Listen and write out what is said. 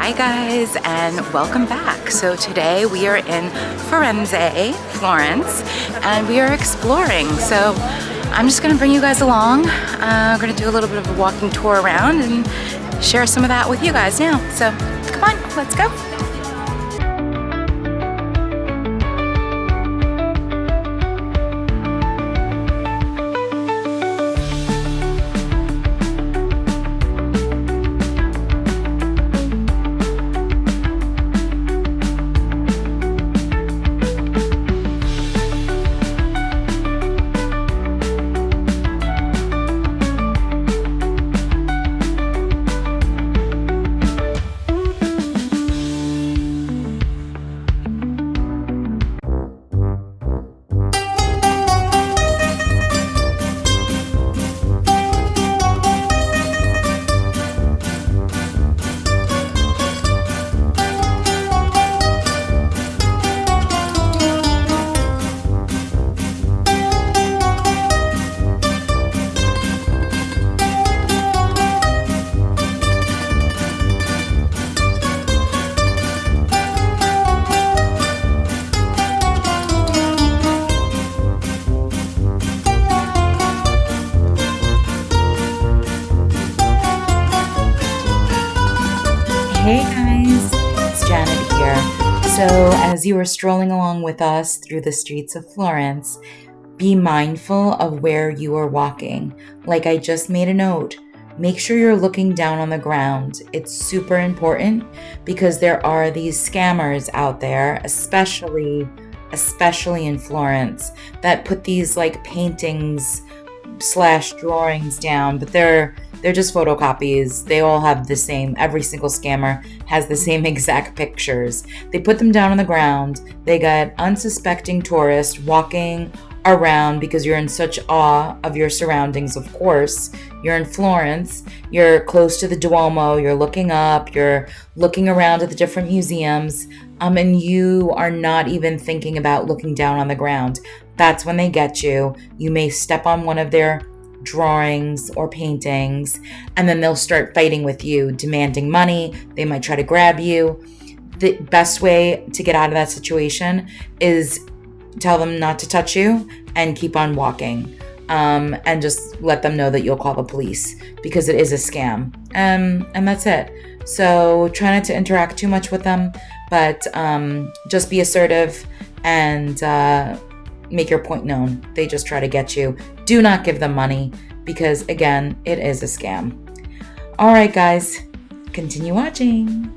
Hi guys, and welcome back. So today we are in Firenze, Florence, and we are exploring. So I'm just gonna bring you guys along. We're gonna do a little bit of a walking tour around and share some of that with you guys now. So come on, let's go. Hey guys, it's Janet here. So as you are strolling along with us through the streets of Florence, be mindful of where you are walking. Like I just made a note, make sure you're looking down on the ground. It's super important because there are these scammers out there, especially in Florence, that put these like paintings / drawings down, but they're just photocopies. They all have the same, every single scammer has the same exact pictures. They put them down on the ground. They got unsuspecting tourists walking around because you're in such awe of your surroundings, of course. You're in Florence, you're close to the Duomo, you're looking up, you're looking around at the different museums, and you are not even thinking about looking down on the ground. That's when they get you. You may step on one of their drawings or paintings, and then they'll start fighting with you, demanding money. They might try to grab you. The best way to get out of that situation is tell them not to touch you and keep on walking, and just let them know that you'll call the police because it is a scam, and that's it. So try not to interact too much with them, but just be assertive and make your point known. They just try to get you. Do not give them money because, again, it is a scam. All right, guys, continue watching.